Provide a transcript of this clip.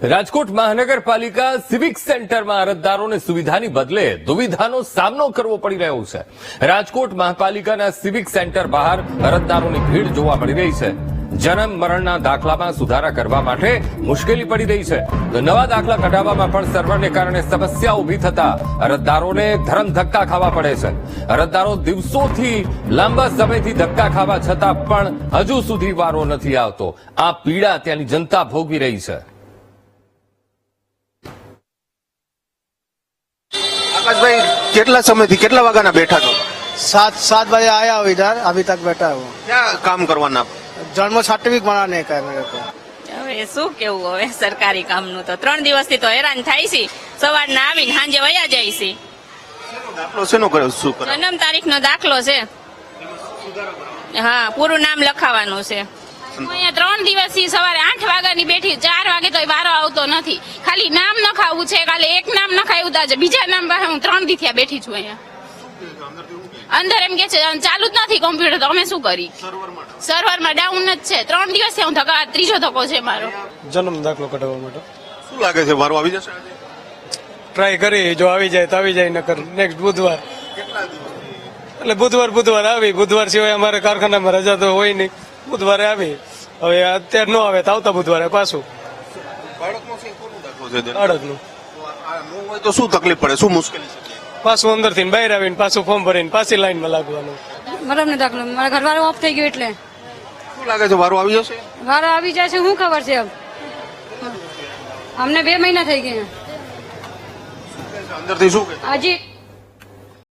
રાજકોટ મહાનગરપાલિકા સિવિક સેન્ટરમાં અરજદારોને સુવિધાની બદલે દુવિધાનો સામનો કરવો પડી રહ્યો છે। રાજકોટ મહાપાલિકાના સિવિક સેન્ટર બહાર અરજદારોની ભીડ જોવા મળી રહી છે। જન્મ મરણના દાખલામાં સુધારા કરવા માટે મુશ્કેલી પડી રહી છે તો નવા દાખલા કઢાવવામાં પણ સર્વરને કારણે સમસ્યા ઊભી થતા અરજદારોને ધરમ ધક્કા ખાવા પડે છે। અરજદારો દિવસોથી લાંબા સમયથી ધક્કા ખાવા છતાં પણ હજુ સુધી વારો નથી આવતો। આ પીડા ત્યાંની જનતા ભોગવી રહી છે। आकाश भाई कितना समय थी कितना वागा ना बैठा तो 7 बजे आया हूँ इधर, अभी तक बैठा हूँ। क्या काम करवाना जन्म सर्टिफिकेट बनाने का है मेरे को। હવે શું કેવું હવે સરકારી કામનું તો 3 દિવસથી તો હેરાન થાય છે। સવારના આવીને સાંજે વયા જાય છે। દાખલો શેનો કર્યો શું કરે જન્મ તારીખનો દાખલો છે। હા, પૂરું નામ લખાવવાનું છે। હું અહીંયા 3 દિવસથી સવારે 8 વાગ્યાની બેઠી, 4 વાગે તો વારો આવતો નથી। ખાલી નામ નખાવું છે, કાલે એક નામ નખાયું આજે બીજા નામ પાસે હું 3 દી થયા બેઠી છું અહીંયા। અંદર એમ કે છે ચાલુ જ નથી કોમ્પ્યુટર, તો અમે શું કરી? સર્વરમાં ડાઉન જ છે। 3 દિવસથી હું ધક્કા, ત્રીજો ધક્કો છે મારો। જન્મ દાખલો કઢાવવા માટે શું લાગે છે વારો આવી જશે ટ્રાય કરી, જો આવી જાય તો આવી જાય, નકર નેક્સ્ટ બુધવાર। એટલે બુધવાર આવી, બુધવાર સિવાય અમારે કારખાનામાં રજા તો હોય નહીં, બુધવારે આવી। હવે અત્યારે ન આવે તો આવતા બુધવારે પાછું બાળકનું હોય તો શું તકલીફ પડે શું મુશ્કેલી છે પાછું અંદર થી બહાર આવીને પાછું ફોર્મ ભરીને પાછી લાઈનમાં લાગવાનું। મરમને દાખલો મારા ઘરવાળો ઓફ થઈ ગયો એટલે શું લાગે છે વારો આવી જશે વારો આવી જાય છે। શું ખબર છે? અમને 2 મહિના થઈ ગયા। અંદરથી શું કે હજી